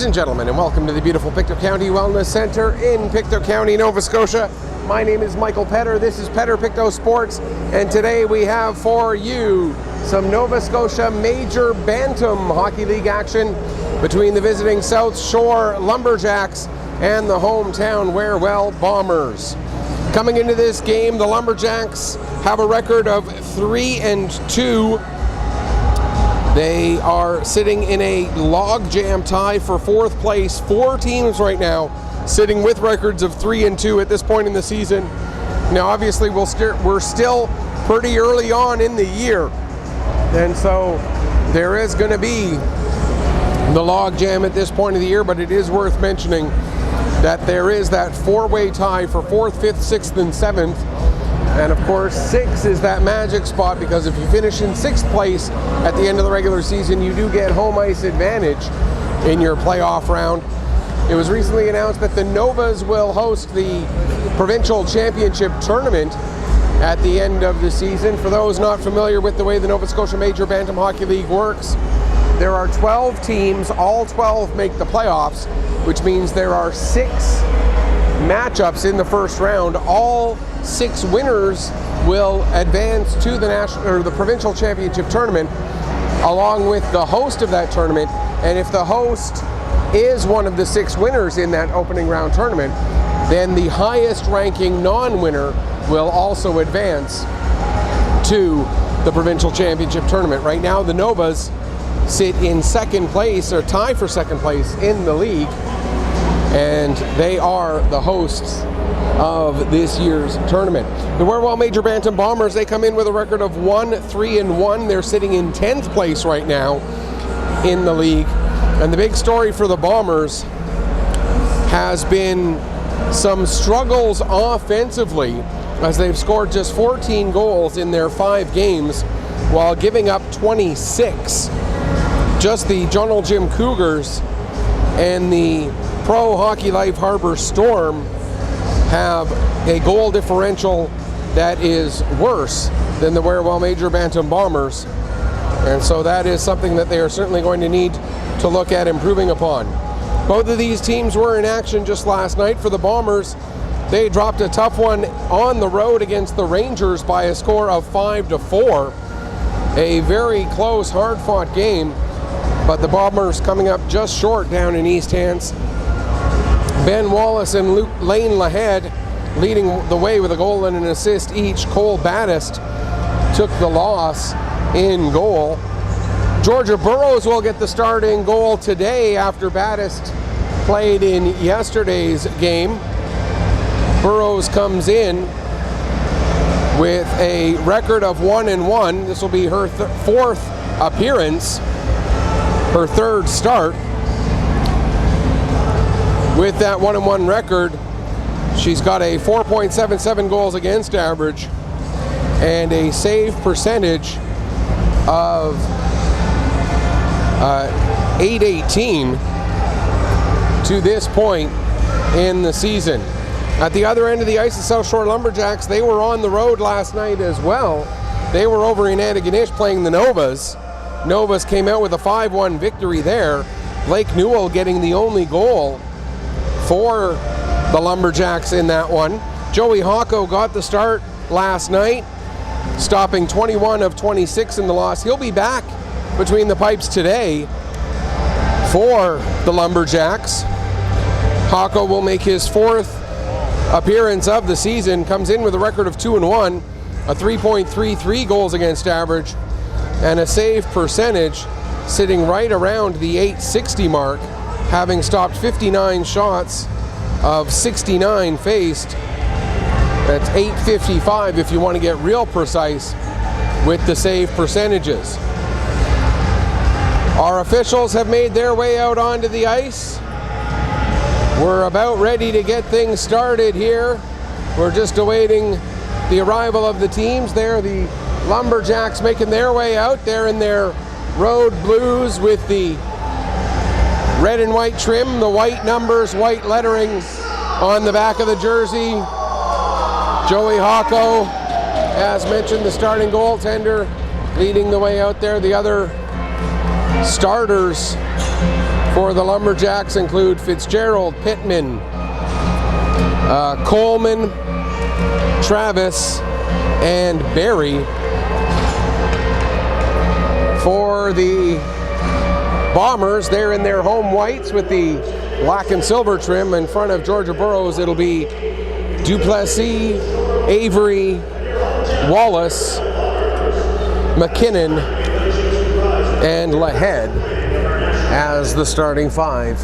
and gentlemen, and welcome to the beautiful Pictou County Wellness Center in Pictou County, Nova Scotia. My name is Michael Petter. This is Petter Pictou Sports, and today we have for you some Nova Scotia Major Bantam Hockey League action between the visiting South Shore Lumberjacks and the hometown Wearwell Bombers. Coming into this game, the Lumberjacks have a record of 3-2. They are sitting in a logjam tie for fourth place. Four teams right now sitting with records of 3-2 at this point in the season. Now, obviously, we're still pretty early on in the year, and so there is going to be the logjam at this point of the year. But it is worth mentioning that there is that four-way tie for 4th, 5th, 6th, and 7th. And of course, 6 is that magic spot, because if you finish in 6th place at the end of the regular season, you do get home ice advantage in your playoff round. It was recently announced that the Novas will host the provincial championship tournament at the end of the season. For those not familiar with the way the Nova Scotia Major Bantam Hockey League works, there are 12 teams. All 12 make the playoffs, which means there are 6 matchups in the first round. All 6 winners will advance to the provincial championship tournament, along with the host of that tournament. And if the host is one of the 6 winners in that opening round tournament, then the highest ranking non-winner will also advance to the provincial championship tournament. Right now, the Novas sit in 2nd place, or tie for 2nd place in the league, and they are the hosts of this year's tournament. The Wearwell Major Bantam Bombers, they come in with a record of 1-3-1. They're sitting in 10th place right now in the league. And the big story for the Bombers has been some struggles offensively, as they've scored just 14 goals in their 5 games while giving up 26. Just the Journal Gym Cougars and the Pro Hockey Life Harbor Storm have a goal differential that is worse than the Wearwell Major Bantam Bombers. And so that is something that they are certainly going to need to look at improving upon. Both of these teams were in action just last night. For the Bombers, they dropped a tough one on the road against the Rangers by a score of 5-4. A very close, hard-fought game, but the Bombers coming up just short down in East Hants. Ben Wallace and Lane Lahead leading the way with a goal and an assist each. Cole Battist took the loss in goal. Georgia Burrows will get the start in goal today after Battist played in yesterday's game. Burrows comes in with a record of 1-1. This will be her 4th appearance, her 3rd start. With that 1-1 record, she's got a 4.77 goals against average and a save percentage of .818 to this point in the season. At the other end of the ice, the South Shore Lumberjacks, they were on the road last night as well. They were over in Antigonish playing the Novas. Novas came out with a 5-1 victory there. Blake Newell getting the only goal for the Lumberjacks in that one. Joey Hocko got the start last night, stopping 21 of 26 in the loss. He'll be back between the pipes today for the Lumberjacks. Hocko will make his 4th appearance of the season, comes in with a record of 2-1, a 3.33 goals against average, and a save percentage sitting right around the .860 mark, having stopped 59 shots of 69 faced. That's .855 if you want to get real precise with the save percentages. Our officials have made their way out onto the ice. We're about ready to get things started here. We're just awaiting the arrival of the teams. There, the Lumberjacks making their way out there in their road blues with the red and white trim, the white numbers, white lettering on the back of the jersey. Joey Hocko, as mentioned, the starting goaltender, leading the way out there. The other starters for the Lumberjacks include Fitzgerald, Pittman, Coleman, Travis, and Barry. For the Bombers, they're in their home whites with the black and silver trim. In front of Georgia Burroughs, it'll be Duplessis, Avery, Wallace, McKinnon, and Lahead as the starting five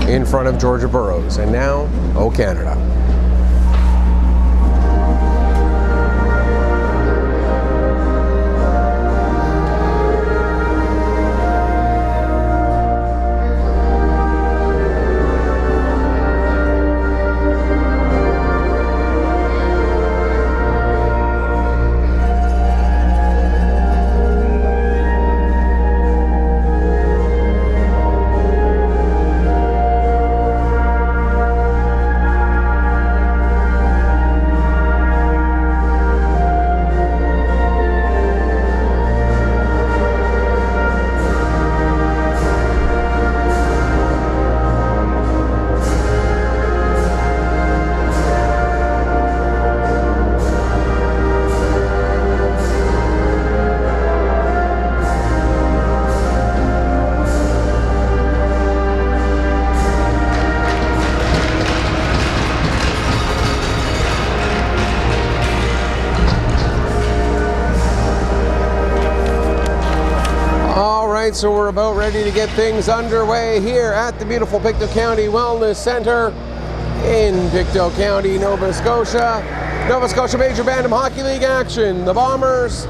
in front of Georgia Burroughs. And now, O Canada. So we're about ready to get things underway here at the beautiful Pictou County Wellness Center in Pictou County, Nova Scotia. Nova Scotia Major Bantam Hockey League action. The Bombers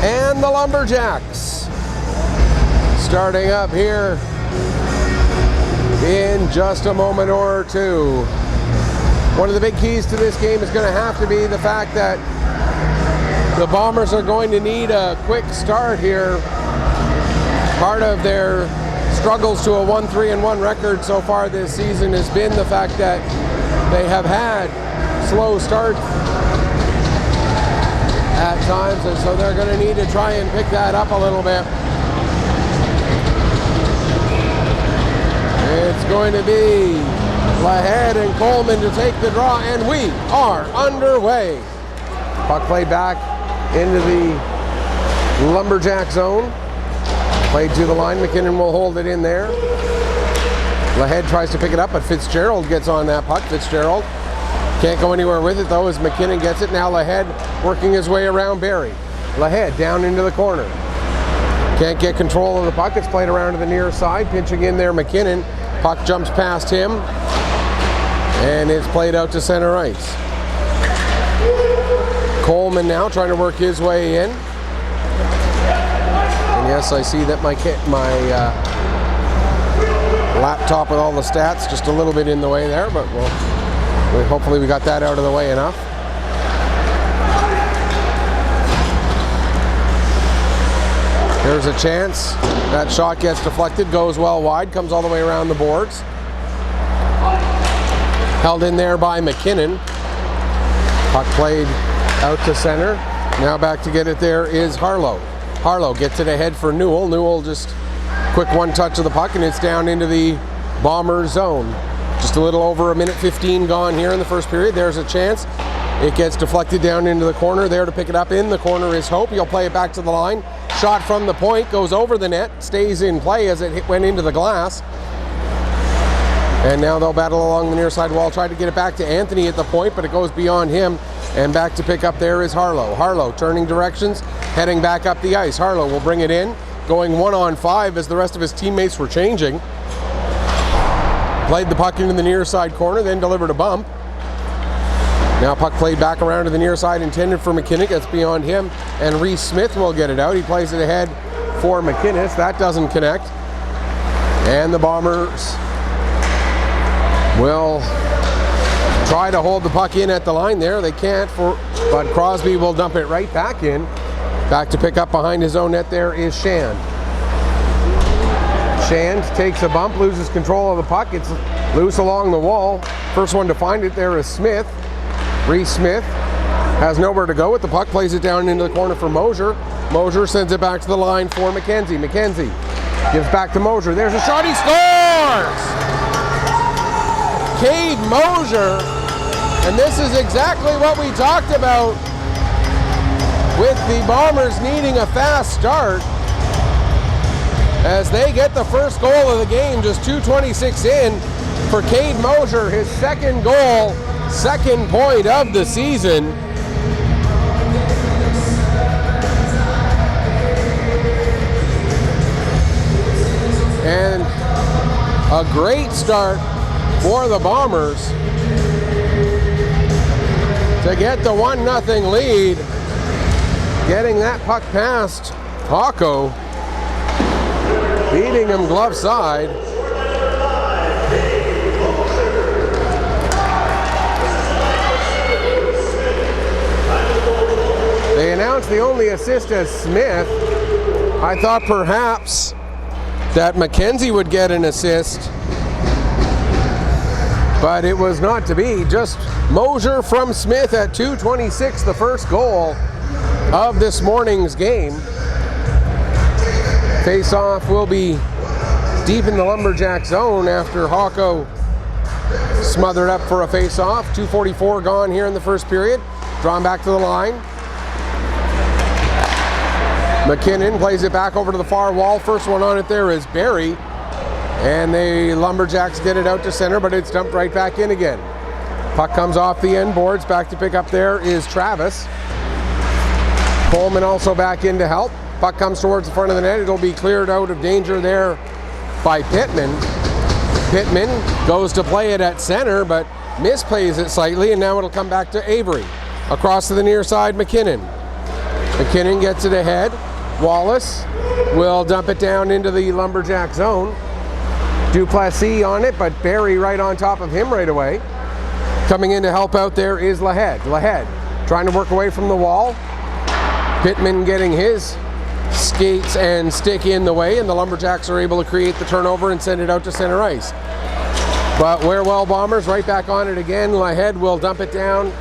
and the Lumberjacks starting up here in just a moment or two. One of the big keys to this game is going to have to be the fact that the Bombers are going to need a quick start here. Part of their struggles to a 1-3-1 record so far this season has been the fact that they have had slow starts at times, and so they're going to need to try and pick that up a little bit. It's going to be Lahead and Coleman to take the draw, and we are underway. Puck played back into the Lumberjack zone. Played to the line, McKinnon will hold it in there. Lahead tries to pick it up, but Fitzgerald gets on that puck. Fitzgerald can't go anywhere with it though as McKinnon gets it. Now Lahead working his way around Barry. Lahead down into the corner. Can't get control of the puck. It's played around to the near side. Pinching in there McKinnon. Puck jumps past him. And it's played out to center ice. Coleman now trying to work his way in. Yes, I see that my laptop with all the stats just a little bit in the way there, but hopefully we got that out of the way enough. There's a chance. That shot gets deflected, goes well wide, comes all the way around the boards. Held in there by McKinnon. Puck played out to center. Now back to get it there is Harlow. Harlow gets it ahead for Newell. Newell just quick one touch of the puck and it's down into the Bomber zone. Just a little over a minute 15 gone here in the first period. There's a chance. It gets deflected down into the corner. There to pick it up in the corner is Hope. He'll play it back to the line. Shot from the point, goes over the net, stays in play as it went into the glass. And now they'll battle along the near side wall, try to get it back to Anthony at the point, but it goes beyond him. And back to pick up there is Harlow. Harlow turning directions, heading back up the ice. Harlow will bring it in, going 1-on-5 as the rest of his teammates were changing. Played the puck into the near side corner, then delivered a bump. Now puck played back around to the near side, intended for McKinnon, gets beyond him, and Reese Smith will get it out. He plays it ahead for McInnes. That doesn't connect. And the Bombers will try to hold the puck in at the line there. They can't, but Crosby will dump it right back in. Back to pick up behind his own net there is Shand. Shand takes a bump, loses control of the puck. It's loose along the wall. First one to find it there is Smith. Reese Smith has nowhere to go with the puck, plays it down into the corner for Mosier. Mosier sends it back to the line for McKenzie. McKenzie Gives back to Mosier. There's a shot. He scores! Cade Mosier. And this is exactly what we talked about with the Bombers needing a fast start. As they get the first goal of the game, just 2:26 in for Cade Mosier, his second goal, second point of the season. And a great start for the Bombers to get the 1-0 lead. Getting that puck past Hawko, beating him glove side. They announced the only assist as Smith. I thought perhaps that Mackenzie would get an assist, but it was not to be. Just Mosier from Smith at 2:26, the first goal of this morning's game. Face-off will be deep in the Lumberjack zone after Hawko smothered up for a face-off. 2:44 gone here in the first period. Drawn back to the line. McKinnon plays it back over to the far wall. First one on it there is Barry. And the Lumberjacks get it out to center, but it's dumped right back in again. Puck comes off the end boards. Back to pick up there is Travis. Coleman also back in to help. Puck comes towards the front of the net. It'll be cleared out of danger there by Pittman. Pittman goes to play it at center, but misplays it slightly, and now it'll come back to Avery. Across to the near side, McKinnon. McKinnon gets it ahead. Wallace will dump it down into the Lumberjack zone. Duplessis on it, but Barry right on top of him right away. Coming in to help out there is Lahead. Lahead trying to work away from the wall. Pittman getting his skates and stick in the way, and the Lumberjacks are able to create the turnover and send it out to center ice. But Wearwell Bombers right back on it again. Lahead will dump it down.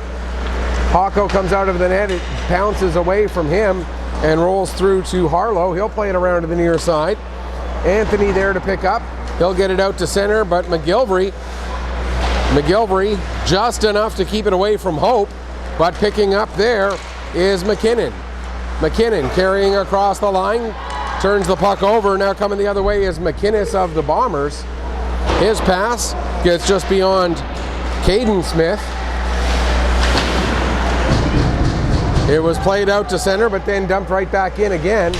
Hawko comes out of the net. It bounces away from him and rolls through to Harlow. He'll play it around to the near side. Anthony there to pick up. He'll get it out to center, but McGilvery just enough to keep it away from Hope, but picking up there is McKinnon. McKinnon carrying across the line, turns the puck over. Now coming the other way is McInnes of the Bombers. His pass gets just beyond Caden Smith. It was played out to center, but then dumped right back in again.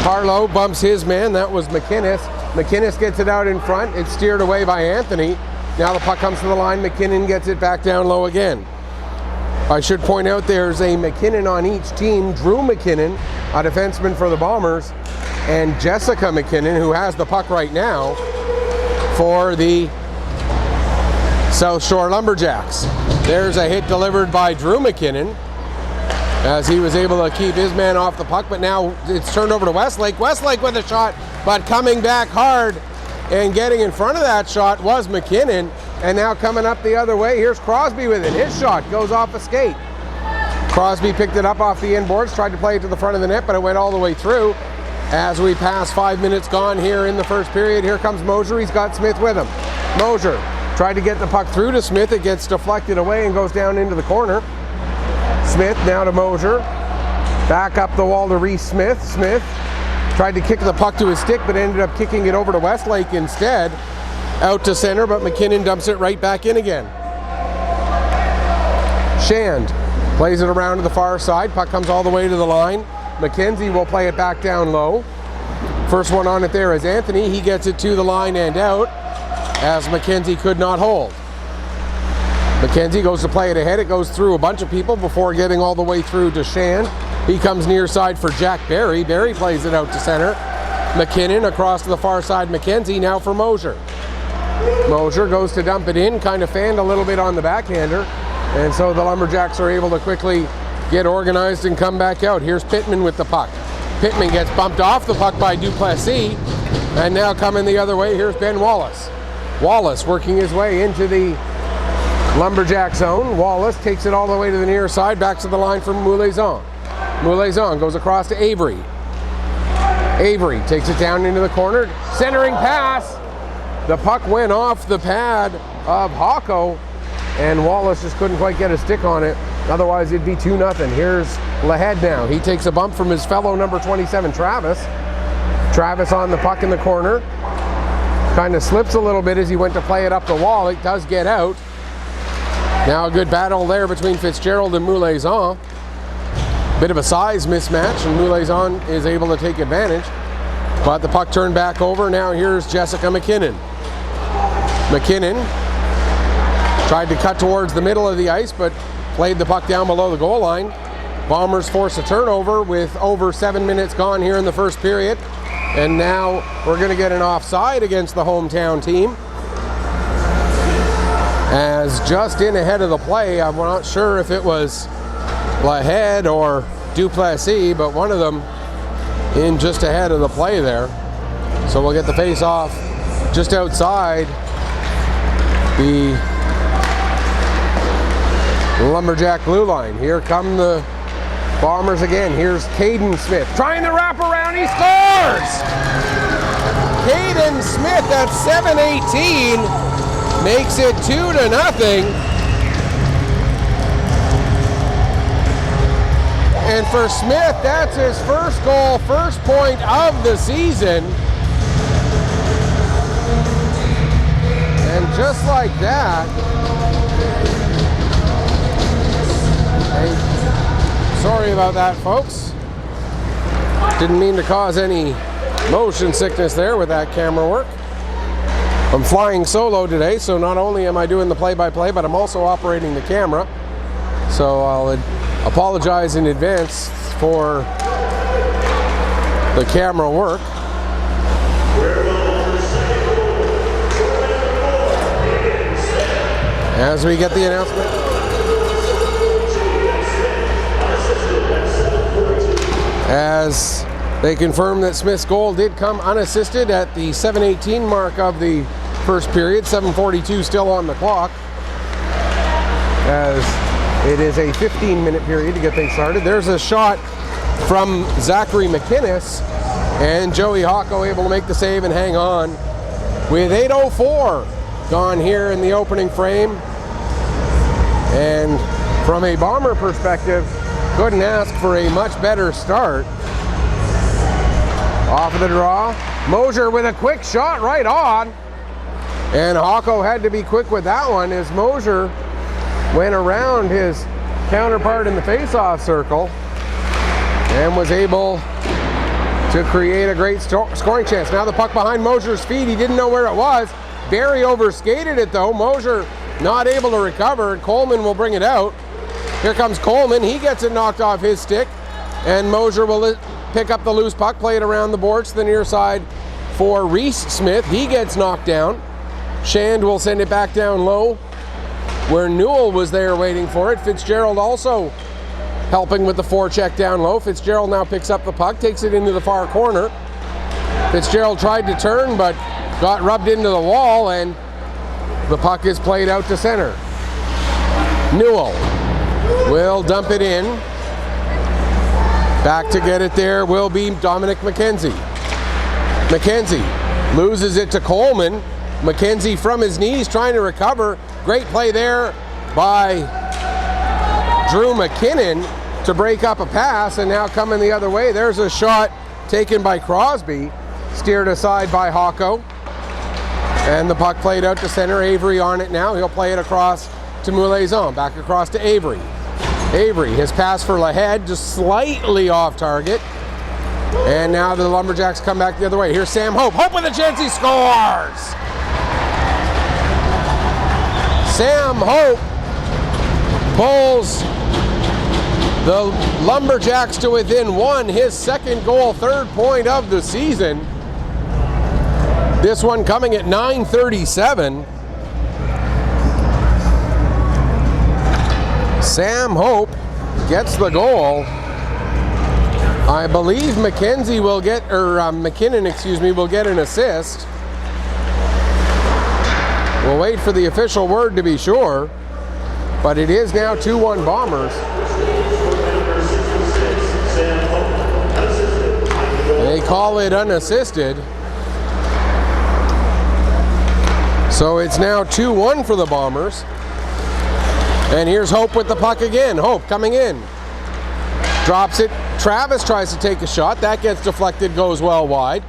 Harlow bumps his man. That was McInnes. McInnes gets it out in front. It's steered away by Anthony. Now the puck comes to the line. McKinnon gets it back down low again. I should point out there's a McKinnon on each team. Drew McKinnon, a defenseman for the Bombers, and Jessica McKinnon, who has the puck right now for the South Shore Lumberjacks. There's a hit delivered by Drew McKinnon, as he was able to keep his man off the puck, but now it's turned over to Westlake. Westlake with a shot, but coming back hard and getting in front of that shot was McKinnon. And now coming up the other way, here's Crosby with it. His shot goes off a skate. Crosby picked it up off the end boards, tried to play it to the front of the net, but it went all the way through. As we pass 5 minutes gone here in the first period, here comes Mosier. He's got Smith with him. Mosier tried to get the puck through to Smith. It gets deflected away and goes down into the corner. Smith now to Mosier. Back up the wall to Reese Smith. Smith tried to kick the puck to his stick, but ended up kicking it over to Westlake instead. Out to center, but McKinnon dumps it right back in again. Shand plays it around to the far side. Puck comes all the way to the line. McKenzie will play it back down low. First one on it there is Anthony. He gets it to the line and out, as McKenzie could not hold. McKenzie goes to play it ahead. It goes through a bunch of people before getting all the way through to Shand. He comes near side for Jack Barry. Barry plays it out to center. McKinnon across to the far side. McKenzie now for Mosier. Mosier goes to dump it in, kind of fanned a little bit on the backhander, and so the Lumberjacks are able to quickly get organized and come back out. Here's Pittman with the puck. Pittman gets bumped off the puck by Duplessis, and now coming the other way, here's Ben Wallace. Wallace working his way into the Lumberjack zone. Wallace takes it all the way to the near side, back to the line from Moulaison. Moulaison goes across to Avery. Avery takes it down into the corner. Centering pass. The puck went off the pad of Hocko, and Wallace just couldn't quite get a stick on it. Otherwise, it'd be 2-0. Here's Lahead now. He takes a bump from his fellow number 27, Travis. Travis on the puck in the corner. Kind of slips a little bit as he went to play it up the wall. It does get out. Now a good battle there between Fitzgerald and Moulaison. Bit of a size mismatch, and Moulaison is able to take advantage. But the puck turned back over. Now here's Jessica McKinnon. McKinnon tried to cut towards the middle of the ice, but played the puck down below the goal line. Bombers force a turnover with over 7 minutes gone here in the first period. And now we're going to get an offside against the hometown team. As just in ahead of the play, I'm not sure if it was Lahead or Duplessis, but one of them in just ahead of the play there. So we'll get the face off just outside the Lumberjack blue line. Here come the Bombers again. Here's Caden Smith trying to wrap around. He scores! Caden Smith at 7:18 makes it 2-0. And for Smith, that's his first goal, first point of the season. And just like that, sorry about that, folks. Didn't mean to cause any motion sickness there with that camera work. I'm flying solo today, so not only am I doing the play-by-play, but I'm also operating the camera. So I'll apologize in advance for the camera work. As we get the announcement. As they confirm that Smith's goal did come unassisted at the 7:18 mark of the first period, 7:42 still on the clock, as it is a 15-minute period to get things started. There's a shot from Zachary McInnes, and Joey Hocko able to make the save and hang on with 8:04 gone here in the opening frame. And from a Bomber perspective, couldn't ask for a much better start. Off of the draw, Mosier with a quick shot right on. And Hocko had to be quick with that one as Mosier went around his counterpart in the face-off circle and was able to create a great scoring chance. Now the puck behind Mosier's feet. He didn't know where it was. Barry overskated it though. Mosier not able to recover. Coleman will bring it out. Here comes Coleman. He gets it knocked off his stick, and Mosier will pick up the loose puck, play it around the boards to the near side for Reese Smith. He gets knocked down. Shand will send it back down low where Newell was there waiting for it. Fitzgerald also helping with the forecheck down low. Fitzgerald now picks up the puck, takes it into the far corner. Fitzgerald tried to turn but got rubbed into the wall, and the puck is played out to center. Newell will dump it in. Back to get it there will be Dominic McKenzie. McKenzie loses it to Coleman. McKenzie from his knees trying to recover. Great play there by Drew McKinnon to break up a pass, and now coming the other way, there's a shot taken by Crosby, steered aside by Hocko, and the puck played out to center. Avery on it now. He'll play it across to Moulaison, back across to Avery. Avery, his pass for Lahead, just slightly off target. And now the Lumberjacks come back the other way. Here's Sam Hope. Hope with a chance, he scores! Sam Hope pulls the Lumberjacks to within one, his second goal, third point of the season. This one coming at 9:37. Sam Hope gets the goal. I believe McKenzie will get, or McKinnon, excuse me, will get an assist. We'll wait for the official word to be sure, but it is now 2-1 Bombers. They call it unassisted. So it's now 2-1 for the Bombers. And here's Hope with the puck again. Hope coming in. Drops it. Travis tries to take a shot. That gets deflected, goes well wide.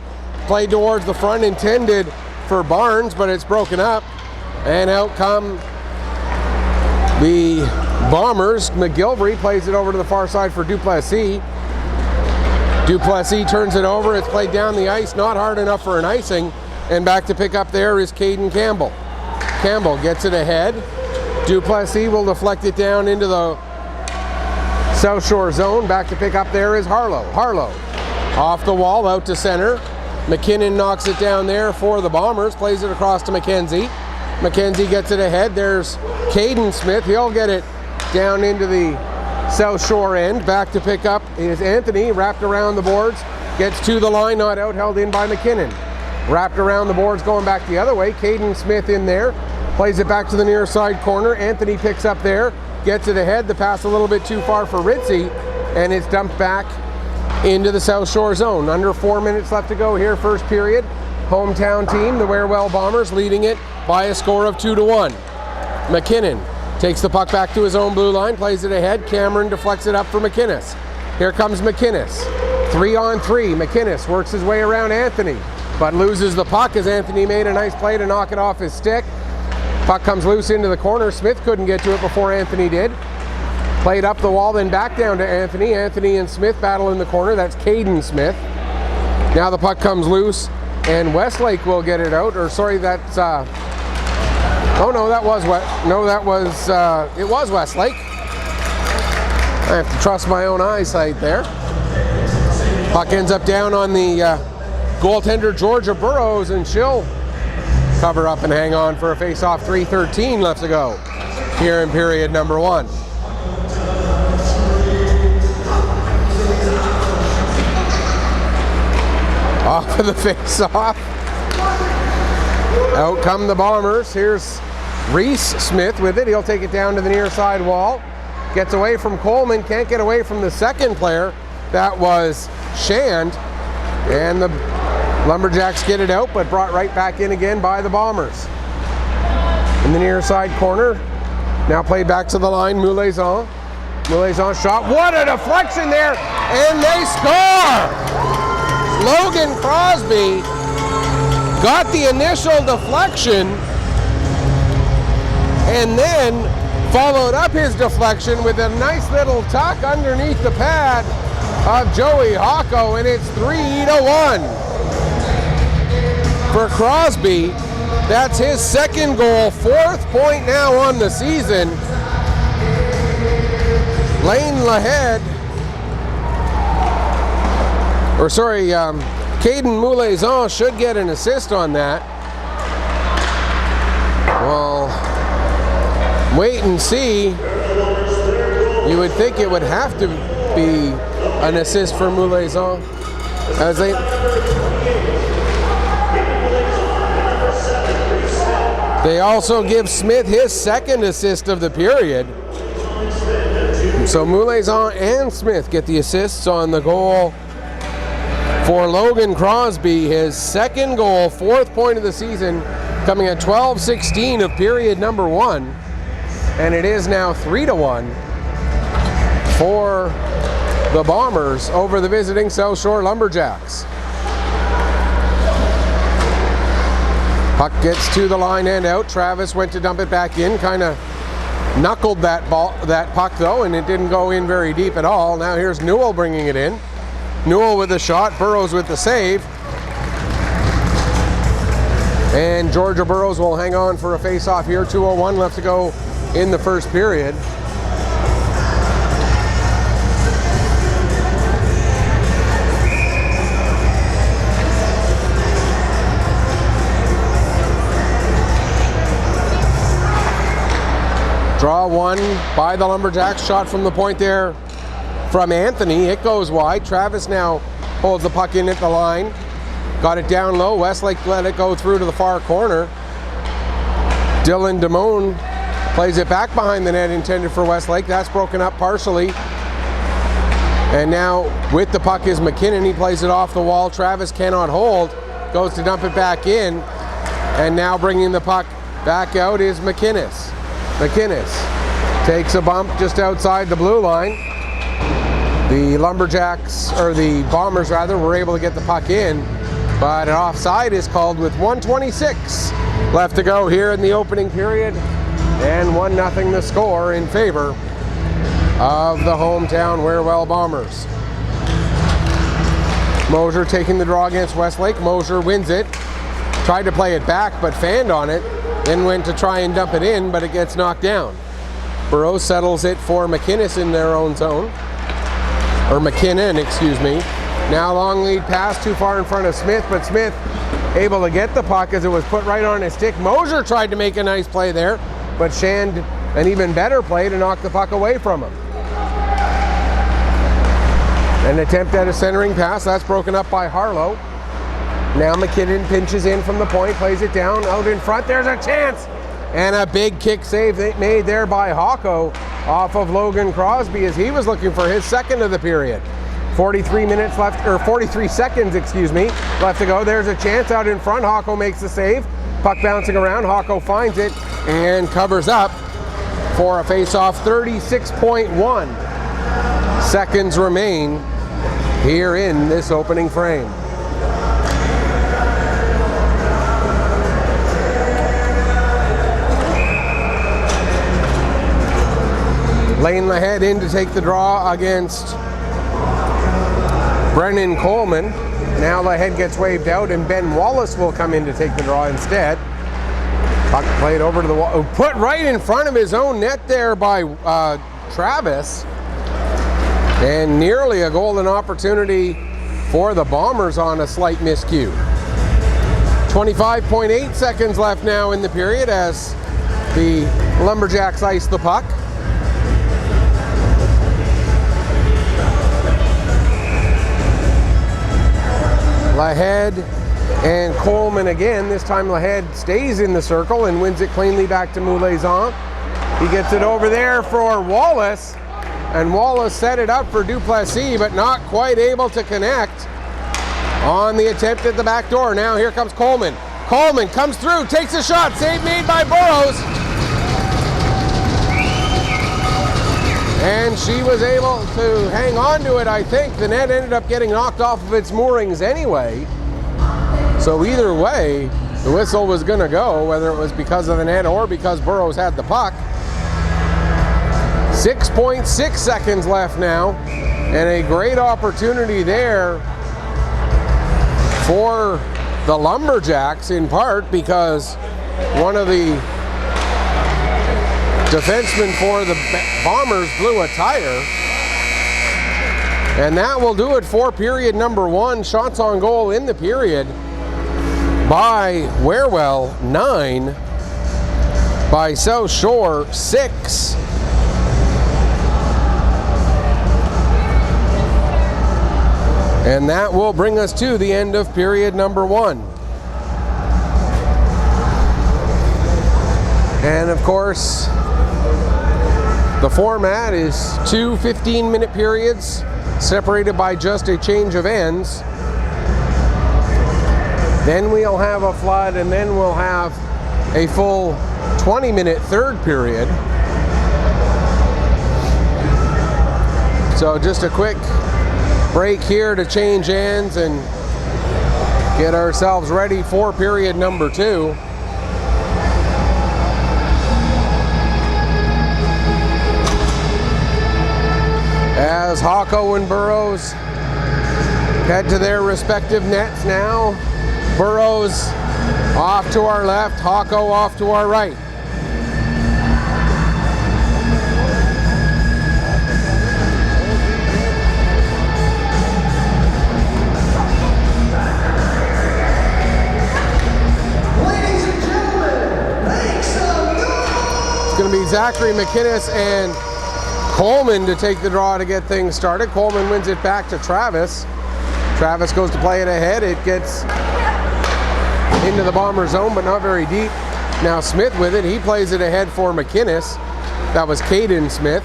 Play towards the front, intended for Barnes, but it's broken up. And out come the Bombers. McGilvery plays it over to the far side for Duplessis. Duplessis turns it over. It's played down the ice, not hard enough for an icing. And back to pick up there is Caden Campbell. Campbell gets it ahead. Duplessis will deflect it down into the South Shore zone. Back to pick up there is Harlow. Harlow off the wall, out to center. McKinnon knocks it down there for the Bombers. Plays it across to McKenzie. McKenzie gets it ahead. There's Caden Smith. He'll get it down into the South Shore end. Back to pick up is Anthony, wrapped around the boards. Gets to the line, not out, held in by McKinnon. Wrapped around the boards, going back the other way. Caden Smith in there. Plays it back to the near side corner. Anthony picks up there. Gets it ahead. The pass a little bit too far for Ritzy. And it's dumped back into the South Shore zone. Under 4 minutes left to go here, first period. Hometown team, the Wearwell Bombers, leading it by a score of 2-1. McKinnon takes the puck back to his own blue line, plays it ahead. Cameron deflects it up for McInnes. Here comes McInnes. 3-on-3. McInnes works his way around Anthony, but loses the puck as Anthony made a nice play to knock it off his stick. Puck comes loose into the corner. Smith couldn't get to it before Anthony did. Played up the wall, then back down to Anthony. Anthony and Smith battle in the corner. That's Caden Smith. Now the puck comes loose, and Westlake will get it out. Or sorry, that's oh no, that was it was Westlake. I have to trust my own eyesight there. Puck ends up down on the goaltender Georgia Burrows, and she'll cover up and hang on for a face-off. 3:13 left to go here in period number 1. Off of the face-off. Out come the Bombers. Here's Reese Smith with it. He'll take it down to the near side wall. Gets away from Coleman. Can't get away from the second player. That was Shand. And the Lumberjacks get it out, but brought right back in again by the Bombers. In the near side corner. Now played back to the line. Moulaison. Moulaison shot. What a deflection there! And they score! Logan Crosby got the initial deflection and then followed up his deflection with a nice little tuck underneath the pad of Joey Hocko, and it's 3-1 for Crosby. That's his second goal, 4th point now on the season. Lane Lahead, Caden Moulaison should get an assist on that. Well, wait and see. You would think it would have to be an assist for Moulaison, as they also give Smith his second assist of the period. So Moulaison and Smith get the assists on the goal for Logan Crosby, his second goal, 4th point of the season, coming at 12:16 of period number 1. And it is now 3-1 for the Bombers over the visiting South Shore Lumberjacks. Puck gets to the line and out. Travis went to dump it back in, kind of knuckled that puck though, and it didn't go in very deep at all. Now here's Newell bringing it in. Newell with the shot, Burrows with the save. And Georgia Burrows will hang on for a face-off here. 2:01 left to go in the first period. Draw one by the Lumberjacks. Shot from the point there from Anthony. It goes wide. Travis now holds the puck in at the line. Got it down low. Westlake let it go through to the far corner. Dylan Damone plays it back behind the net, intended for Westlake. That's broken up partially And now with the puck is McKinnon. He plays it off the wall. Travis cannot hold. Goes to dump it back in. And now bringing the puck back out is McInnes. McInnes takes a bump just outside the blue line. The Lumberjacks, or the Bombers rather, were able to get the puck in. But an offside is called with 1:26 left to go here in the opening period. And 1-0 the score in favor of the hometown Wearwell Bombers. Mosier taking the draw against Westlake. Mosier wins it. Tried to play it back, but fanned on it. Then went to try and dump it in, but it gets knocked down. Burrows settles it for McInnes in their own zone. Or McKinnon, excuse me. Now long lead pass too far in front of Smith, but Smith able to get the puck as it was put right on his stick. Mosier tried to make a nice play there, but Shand an even better play to knock the puck away from him. An attempt at a centering pass, that's broken up by Harlow. Now McKinnon pinches in from the point, plays it down, out in front, there's a chance! And a big kick save made there by Hawko off of Logan Crosby as he was looking for his second of the period. 43 minutes left, or 43 seconds, excuse me, left to go. There's a chance out in front. Hawko makes the save. Puck bouncing around. Hawko finds it and covers up for a face-off. 36.1 seconds remain here in this opening frame. Lane Lahead in to take the draw against Brennan Coleman. Now Lahead gets waved out and Ben Wallace will come in to take the draw instead. Puck played over to the wall, put right in front of his own net there by Travis. And nearly a golden opportunity for the Bombers on a slight miscue. 25.8 seconds left now in the period as the Lumberjacks ice the puck. Lahead and Coleman again. This time Lahead stays in the circle and wins it cleanly back to Moulaison. He gets it over there for Wallace, and Wallace set it up for Duplessis, but not quite able to connect on the attempt at the back door. Now here comes Coleman. Coleman comes through, takes a shot, save made by Burrows. And she was able to hang on to it, I think. The net ended up getting knocked off of its moorings anyway. So either way, the whistle was going to go, whether it was because of the net or because Burrows had the puck. 6.6 seconds left now, and a great opportunity there for the Lumberjacks, in part because one of the defenseman for the Bombers blew a tire. And that will do it for period number one. Shots on goal in the period by Wearwell, 9. By South Shore, 6. And that will bring us to the end of period number one. And of course, the format is 2 15-minute periods separated by just a change of ends. Then we'll have a flood, and then we'll have a full 20-minute third period. So just a quick break here to change ends and get ourselves ready for period number two. As Hawko and Burrows head to their respective nets now. Burrows off to our left, Hawko off to our right. Ladies and gentlemen, make some noise! It's going to be Zachary McInnes and Coleman to take the draw to get things started. Coleman wins it back to Travis. Travis goes to play it ahead. It gets into the Bomber zone, but not very deep. Now Smith with it. He plays it ahead for McInnes. That was Caden Smith.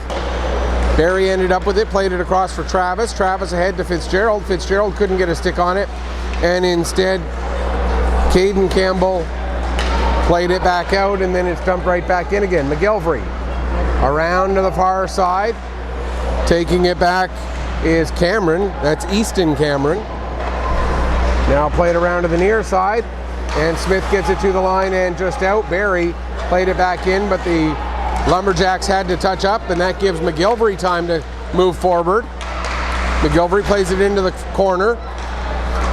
Barry ended up with it, played it across for Travis. Travis ahead to Fitzgerald. Fitzgerald couldn't get a stick on it, and instead Caden Campbell played it back out, and then it's dumped right back in again. McGilvery around to the far side. Taking it back is Cameron. That's Easton Cameron. Now played around to the near side, and Smith gets it to the line and just out. Barry played it back in, but the Lumberjacks had to touch up, and that gives McGilvery time to move forward. McGilvery plays it into the corner.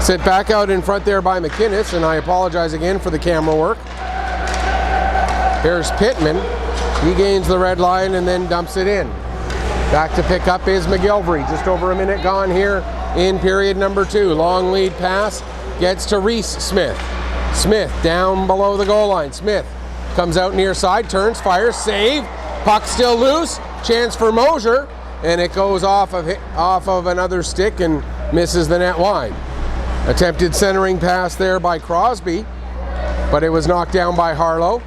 Sit back out in front there by McInnes, and I apologize again for the camera work. Here's Pittman. He gains the red line and then dumps it in. Back to pick up is McGilvery. Just over a minute gone here in period number 2. Long lead pass gets to Reese Smith. Smith down below the goal line. Smith comes out near side, turns, fires, save. Puck still loose. Chance for Mosier, and it goes off of another stick and misses the net wide. Attempted centering pass there by Crosby, but it was knocked down by Harlow.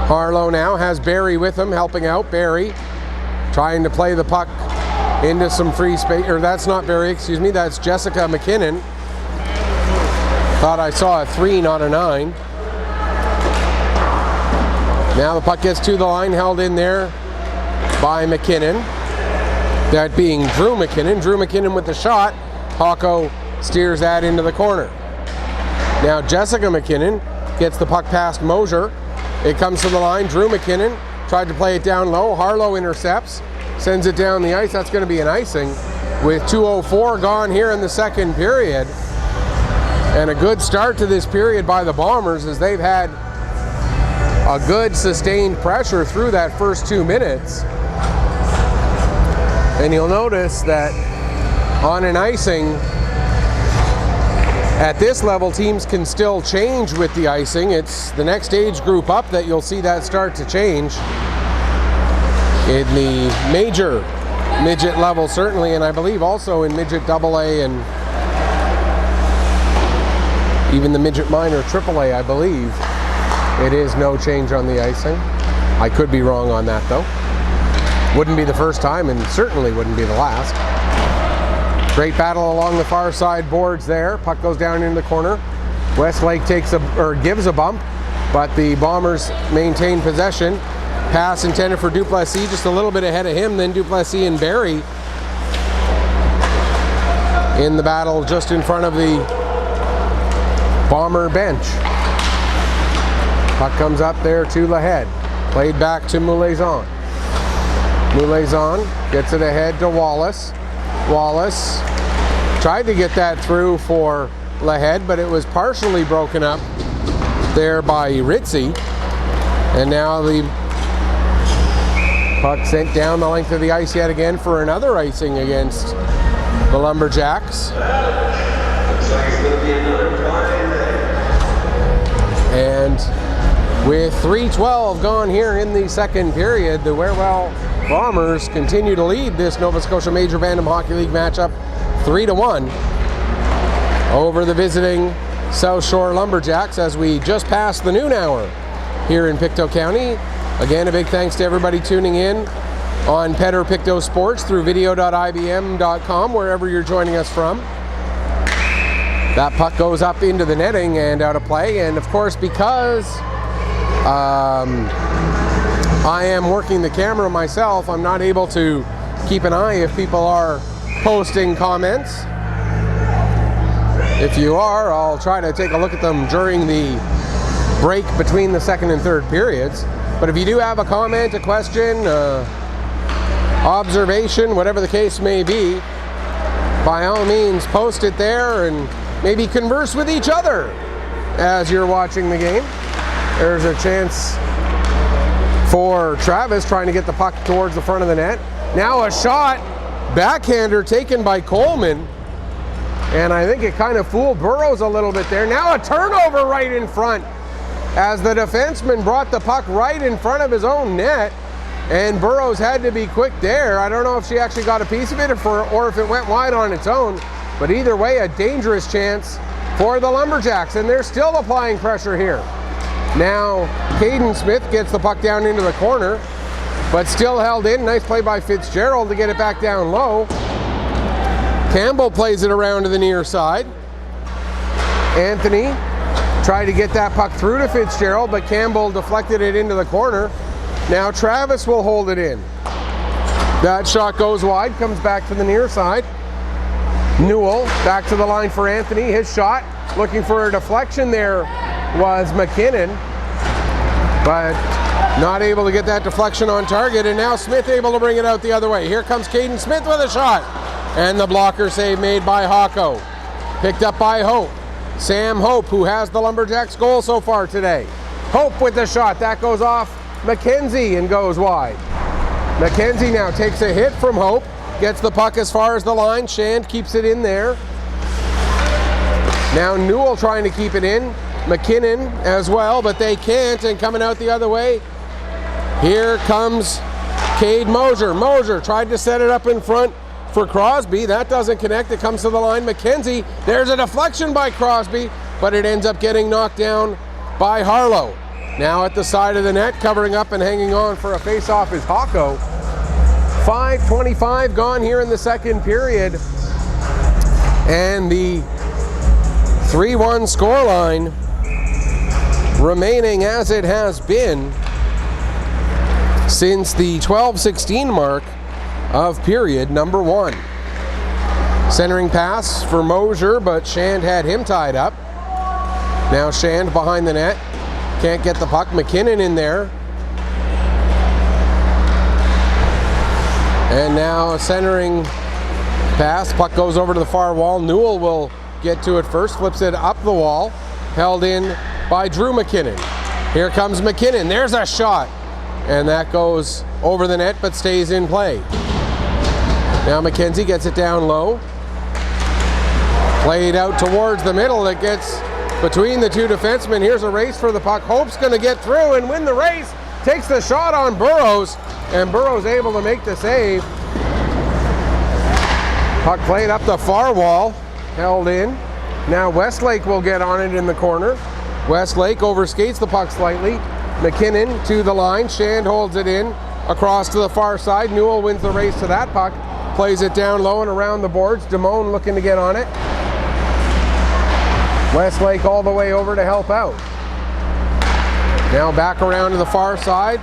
Harlow now has Barry with him, helping out. Barry trying to play the puck into some free space, or that's not Barry, excuse me, that's Jessica McKinnon. Thought I saw a 3, not a 9. Now the puck gets to the line, held in there by McKinnon. That being Drew McKinnon. Drew McKinnon with the shot. Hawko steers that into the corner. Now Jessica McKinnon gets the puck past Mosier. It comes to the line. Drew McKinnon tried to play it down low. Harlow intercepts, sends it down the ice. That's going to be an icing with 2:04 gone here in the second period. And a good start to this period by the Bombers, as they've had a good sustained pressure through that first 2 minutes. And you'll notice that on an icing, at this level, teams can still change with the icing. It's the next age group up that you'll see that start to change. In the major midget level, certainly, and I believe also in midget AA and even the midget minor AAA, I believe. It is no change on the icing. I could be wrong on that though. Wouldn't be the first time, and certainly wouldn't be the last. Great battle along the far side boards there. Puck goes down into the corner. Westlake gives a bump, but the Bombers maintain possession. Pass intended for Duplessis, just a little bit ahead of him. Then Duplessis and Barry in the battle just in front of the Bomber bench. Puck comes up there to Lahead. Played back to Moulaison. Moulaison gets it ahead to Wallace. Wallace tried to get that through for Lahead, but it was partially broken up there by Ritzy. And now the puck sent down the length of the ice yet again for another icing against the Lumberjacks. And with 3:12 gone here in the second period, the Wearwell Bombers continue to lead this Nova Scotia Major Bantam Hockey League matchup 3-1 over the visiting South Shore Lumberjacks as we just passed the noon hour here in Pictou County. Again, a big thanks to everybody tuning in on Petter Pictou Sports through video.ibm.com, wherever you're joining us from. That puck goes up into the netting and out of play, and of course, because I am working the camera myself, I'm not able to keep an eye if people are posting comments. If you are, I'll try to take a look at them during the break between the second and third periods. But if you do have a comment, a question, observation, whatever the case may be, by all means post it there and maybe converse with each other as you're watching the game. There's a chance for Travis trying to get the puck towards the front of the net. Now a shot, backhander taken by Coleman, and I think it kind of fooled Burrows a little bit there. Now a turnover right in front as the defenseman brought the puck right in front of his own net, and Burrows had to be quick there. I don't know if she actually got a piece of it or if it went wide on its own, but either way, a dangerous chance for the Lumberjacks, and they're still applying pressure here. Now, Caden Smith gets the puck down into the corner. but still held in. Nice play by Fitzgerald to get it back down low. Campbell plays it around to the near side. Anthony tried to get that puck through to Fitzgerald, but Campbell deflected it into the corner. Now Travis will hold it in. That shot goes wide, comes back to the near side. Newell back to the line for Anthony. His shot, looking for a deflection there was McKinnon, but not able to get that deflection on target, and now Smith able to bring it out the other way. Here comes Caden Smith with a shot, and the blocker save made by Hawko. Picked up by Hope. Sam Hope, who has the Lumberjacks goal so far today. Hope with the shot, that goes off McKenzie and goes wide. McKenzie now takes a hit from Hope, gets the puck as far as the line. Shand keeps it in there. Now Newell trying to keep it in. McKinnon as well, but they can't, and coming out the other way, here comes Cade Mosier. Mosier tried to set it up in front for Crosby. That doesn't connect. It comes to the line. McKenzie, there's a deflection by Crosby, but it ends up getting knocked down by Harlow. Now at the side of the net, covering up and hanging on for a face-off is Hawko. 5:25 gone here in the second period, and the 3-1 scoreline remaining as it has been since the 12:16 mark of period number 1. Centering pass for Mosier, but Shand had him tied up. Now Shand behind the net, can't get the puck. McKinnon in there. And now a centering pass, puck goes over to the far wall. Newell will get to it first, flips it up the wall, held in by Drew McKinnon. Here comes McKinnon, there's a shot, and that goes over the net but stays in play. Now McKenzie gets it down low, played out towards the middle. It gets between the two defensemen. Here's a race for the puck. Hope's going to get through and win the race, takes the shot on Burrows, and Burrows able to make the save. Puck played up the far wall, held in. Now Westlake will get on it in the corner. Westlake overskates the puck slightly. McKinnon to the line. Shand holds it in across to the far side. Newell wins the race to that puck. Plays it down low and around the boards. Damone looking to get on it. Westlake all the way over to help out. Now back around to the far side.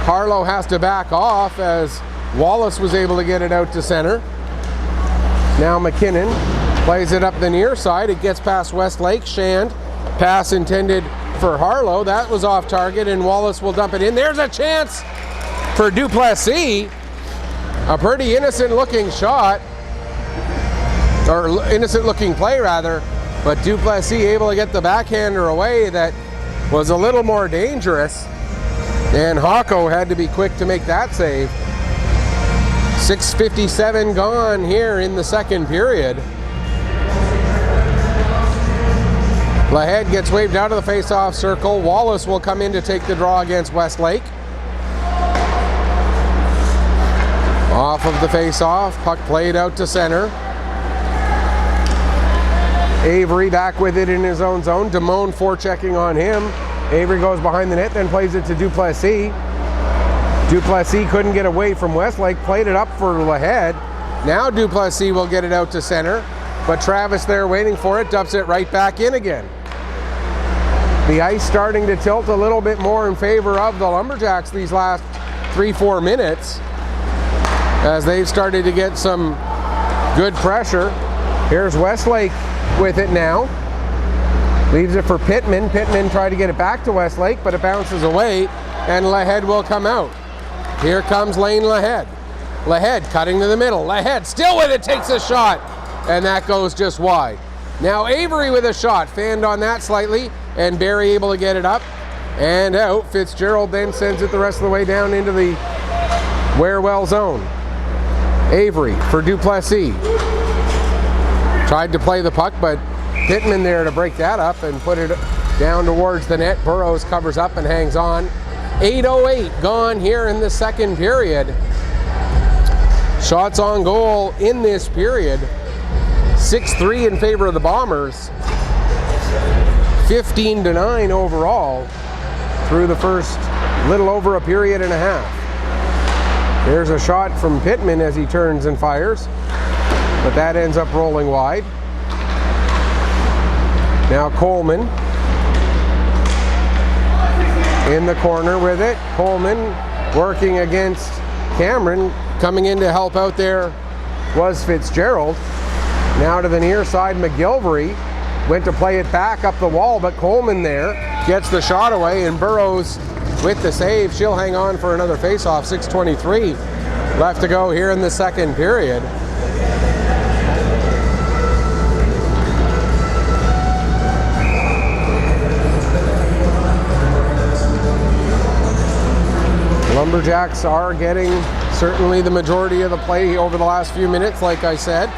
Harlow has to back off as Wallace was able to get it out to center. Now McKinnon plays it up the near side. It gets past Westlake. Shand, pass intended for Harlow. That was off target, and Wallace will dump it in. There's a chance for Duplessis. A pretty innocent looking shot, or innocent looking play rather, but Duplessis able to get the backhander away that was a little more dangerous, and Hawko had to be quick to make that save. 6:57 gone here in the second period. Lahead gets waved out of the face-off circle. Wallace will come in to take the draw against Westlake. Off of the face-off, puck played out to center. Avery back with it in his own zone. Damone forechecking on him. Avery goes behind the net, then plays it to Duplessis. Duplessis couldn't get away from Westlake, played it up for Lahead. Now Duplessis will get it out to center, but Travis there waiting for it, dumps it right back in again. The ice starting to tilt a little bit more in favor of the Lumberjacks these last 3-4 minutes, as they've started to get some good pressure. Here's Westlake with it now. Leaves it for Pittman. Pittman tried to get it back to Westlake, but it bounces away, and Lahead will come out. Here comes Lane Lahead. Lahead cutting to the middle. Lahead still with it, takes a shot, and that goes just wide. Now Avery with a shot, fanned on that slightly, and Barry able to get it up and out. Fitzgerald then sends it the rest of the way down into the Wearwell zone. Avery for Duplessis. Tried to play the puck, but Pittman there to break that up and put it down towards the net. Burrows covers up and hangs on. 8:08 gone here in the second period. Shots on goal in this period. 6-3 in favor of the Bombers. 15-9 overall through the first little over a period and a half. Here's a shot from Pittman as he turns and fires, but that ends up rolling wide. Now Coleman in the corner with it. Coleman working against Cameron. Coming in to help out there was Fitzgerald. Now to the near side, McGilvery went to play it back up the wall, but Coleman there gets the shot away, and Burrows with the save. She'll hang on for another face-off. 6:23 left to go here in the second period. Lumberjacks are getting certainly the majority of the play over the last few minutes, like I said.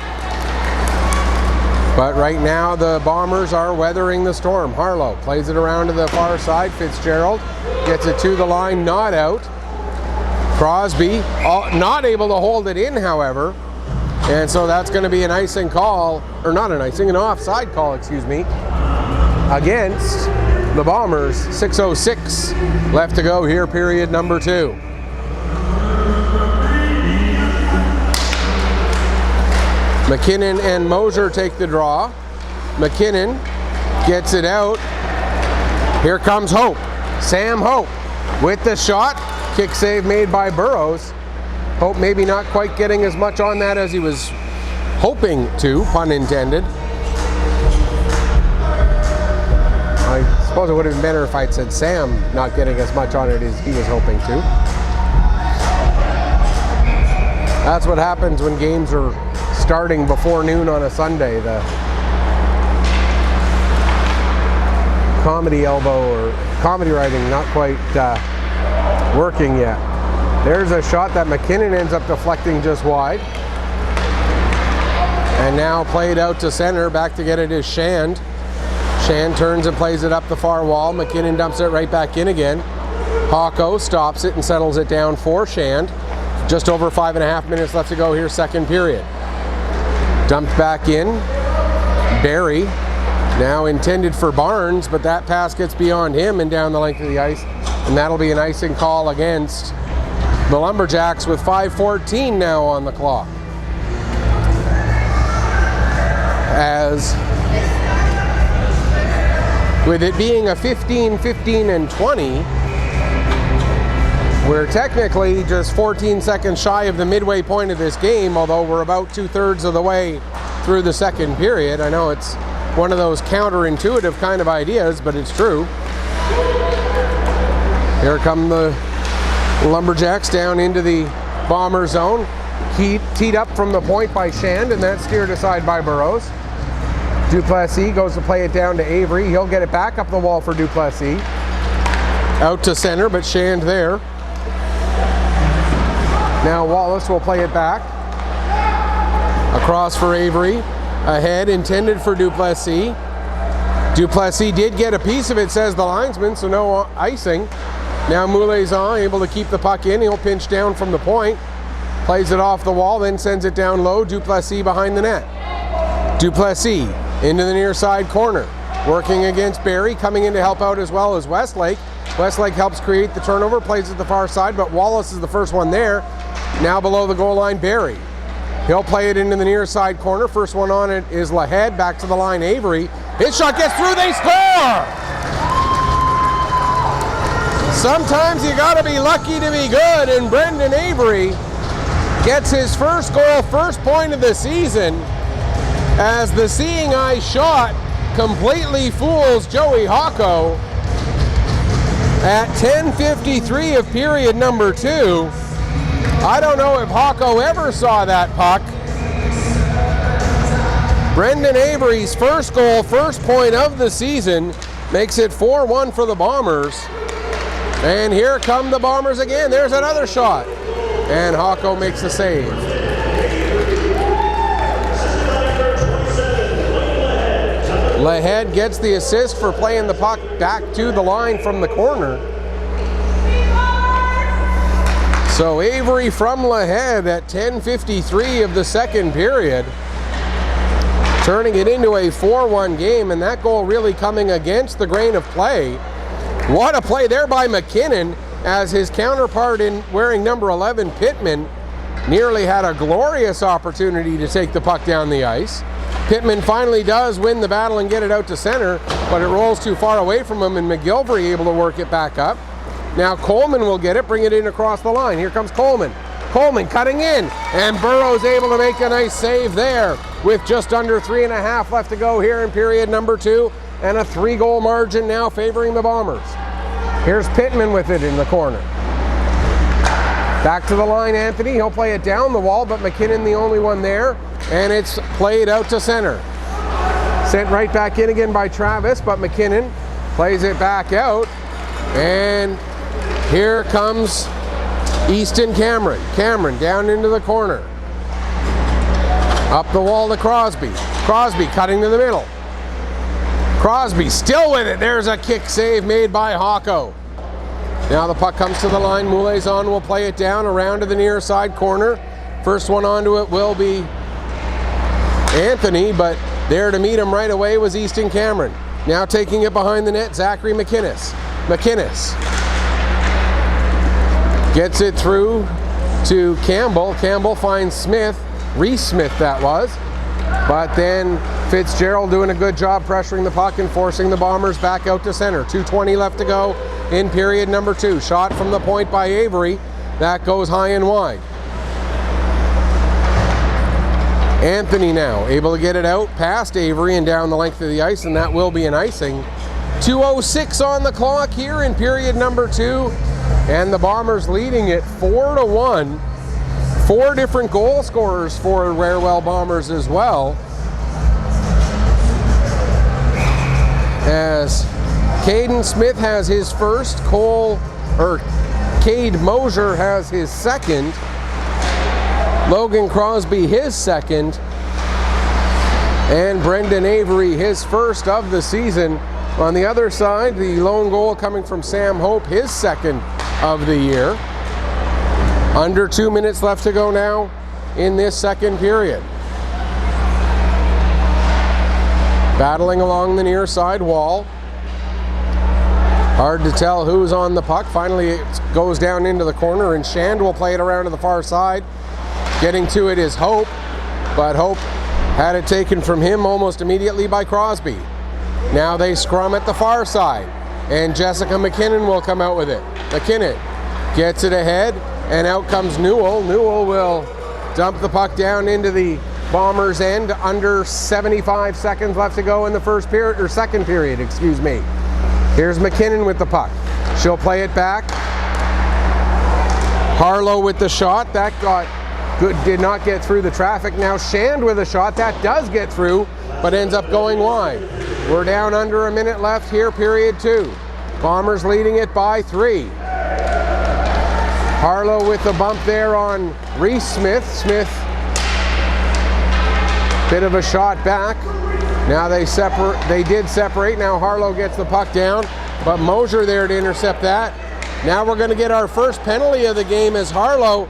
But right now the Bombers are weathering the storm. Harlow plays it around to the far side. Fitzgerald gets it to the line, not out. Crosby not able to hold it in, however. And so that's going to be an icing call, or not an icing, an offside call, excuse me, against the Bombers. 6:06 left to go here, period number 2. McKinnon and Moser take the draw. McKinnon gets it out. Here comes Hope. Sam Hope with the shot. Kick save made by Burrows. Hope maybe not quite getting as much on that as he was hoping to, pun intended. I suppose it would have been better if I'd said Sam not getting as much on it as he was hoping to. That's what happens when games are starting before noon on a Sunday. The comedy elbow or comedy writing not quite working yet. There's a shot that McKinnon ends up deflecting just wide. And now played out to center. Back to get it is Shand. Shand turns and plays it up the far wall. McKinnon dumps it right back in again. Hawko stops it and settles it down for Shand. Just over 5.5 minutes left to go here, second period. Dumped back in. Barry, now intended for Barnes, but that pass gets beyond him and down the length of the ice. And that'll be an icing call against the Lumberjacks with 5:14 now on the clock. As with it being a 15, 15, and 20, we're technically just 14 seconds shy of the midway point of this game, although we're about 2/3 of the way through the second period. I know it's one of those counterintuitive kind of ideas, but it's true. Here come the Lumberjacks down into the Bomber zone. Teed up from the point by Shand, and that's steered aside by Burrows. Duplessis goes to play it down to Avery. He'll get it back up the wall for Duplessis. Out to center, but Shand there. Now Wallace will play it back. Across for Avery. Ahead, intended for Duplessis. Duplessis did get a piece of it, says the linesman, so no icing. Now Moulezan able to keep the puck in. He'll pinch down from the point. Plays it off the wall, then sends it down low. Duplessis behind the net. Duplessis into the near side corner. Working against Barry, coming in to help out as well as Westlake. Westlake helps create the turnover, plays it the far side, but Wallace is the first one there. Now below the goal line, Barry. He'll play it into the near side corner. First one on it is Lahead. Back to the line, Avery. His shot gets through, they score! Sometimes you gotta be lucky to be good, and Brendan Avery gets his first goal, first point of the season, as the seeing eye shot completely fools Joey Hawko at 10:53 of period number 2. I don't know if Hawko ever saw that puck. Brendan Avery's first goal, first point of the season, makes it 4-1 for the Bombers. And here come the Bombers again. There's another shot. And Hawko makes the save. Lahead gets the assist for playing the puck back to the line from the corner. So Avery from Lahead at 10:53 of the second period, turning it into a 4-1 game, and that goal really coming against the grain of play. What a play there by McKinnon, as his counterpart in wearing number 11, Pittman, nearly had a glorious opportunity to take the puck down the ice. Pittman finally does win the battle and get it out to center, but it rolls too far away from him, and McGilvery able to work it back up. Now Coleman will get it, bring it in across the line. Here comes Coleman. Coleman cutting in, and Burrow's able to make a nice save there with just under 3.5 left to go here in period number 2, and a 3-goal margin now favoring the Bombers. Here's Pittman with it in the corner. Back to the line, Anthony. He'll play it down the wall, but McKinnon the only one there, and it's played out to center. Sent right back in again by Travis, but McKinnon plays it back out, and here comes Easton Cameron. Cameron down into the corner. Up the wall to Crosby. Crosby cutting to the middle. Crosby still with it. There's a kick save made by Hocko. Now the puck comes to the line. Moulezon will play it down around to the near side corner. First one onto it will be Anthony, but there to meet him right away was Easton Cameron. Now taking it behind the net, Zachary McInnes. McInnes gets it through to Campbell. Campbell finds Smith. Reese Smith that was. But then Fitzgerald doing a good job pressuring the puck and forcing the Bombers back out to center. 2:20 left to go in period number 2. Shot from the point by Avery. That goes high and wide. Anthony now able to get it out past Avery and down the length of the ice, and that will be an icing. 2:06 on the clock here in period number 2, and the Bombers leading it 4-1. 4 different goal scorers for Wearwell Bombers as well, as Caden Smith has his first, Cade Mosier has his second, Logan Crosby his second, and Brendan Avery his first of the season. On the other side, the lone goal coming from Sam Hope, his second of the year. Under 2 minutes left to go now in this second period. Battling along the near side wall. Hard to tell who's on the puck. Finally it goes down into the corner, and Shand will play it around to the far side. Getting to it is Hope, but Hope had it taken from him almost immediately by Crosby. Now they scrum at the far side, and Jessica McKinnon will come out with it. McKinnon gets it ahead, and out comes Newell. Newell will dump the puck down into the Bombers' end. Under 75 seconds left to go in the first period, or second period, excuse me. Here's McKinnon with the puck. She'll play it back. Harlow with the shot. That got good, did not get through the traffic. Now Shand with a shot. That does get through, but ends up going wide. We're down under a minute left here, period 2. Bombers leading it by 3. Harlow with the bump there on Reese Smith. Smith, bit of a shot back. Now they did separate. Now Harlow gets the puck down, but Mosier there to intercept that. Now we're going to get our first penalty of the game as Harlow,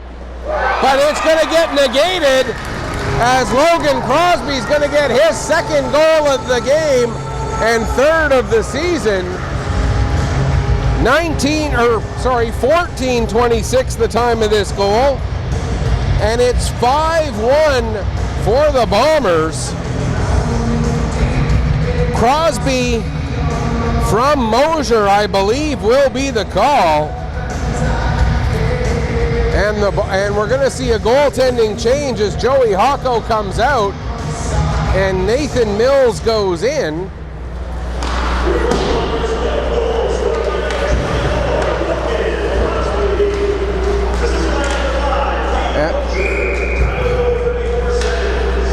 but it's going to get negated as Logan Crosby's going to get his second goal of the game and third of the season. 14-26 the time of this goal, and it's 5-1 for the Bombers. Crosby from Mosier, I believe, will be the call, and we're going to see a goaltending change as Joey Hocko comes out and Nathan Mills goes in.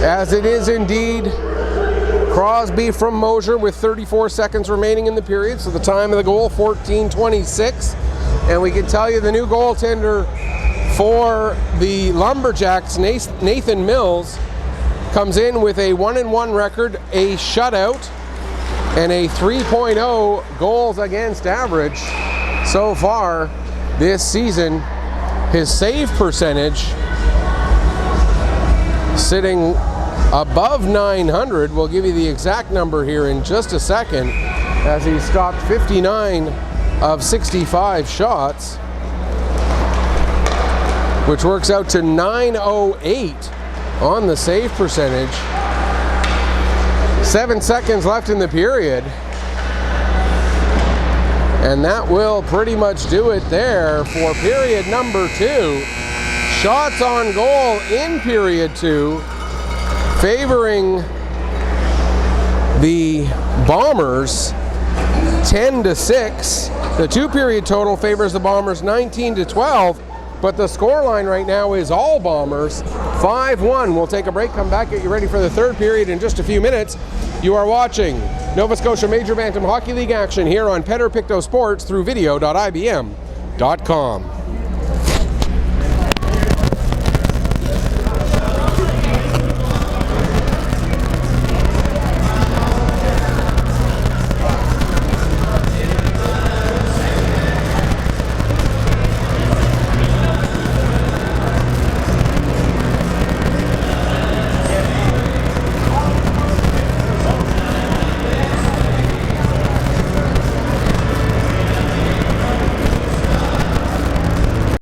As it is indeed Crosby from Mosier with 34 seconds remaining in the period. So the time of the goal, 14:26. And we can tell you the new goaltender for the Lumberjacks, Nathan Mills, comes in with a 1-1 record, a shutout, and a 3.0 goals against average so far this season. His save percentage sitting above 900. We'll give you the exact number here in just a second, as he stopped 59 of 65 shots. which works out to 908 on the save percentage. 7 seconds left in the period. And that will pretty much do it there for period number 2. Shots on goal in period 2, favoring the Bombers 10-6. The 2-period total favors the Bombers 19-12, but the scoreline right now is all Bombers 5-1. We'll take a break, come back, get you ready for the 3rd period in just a few minutes. You are watching Nova Scotia Major Bantam Hockey League action here on Petter Pictou Sports through video.ibm.com.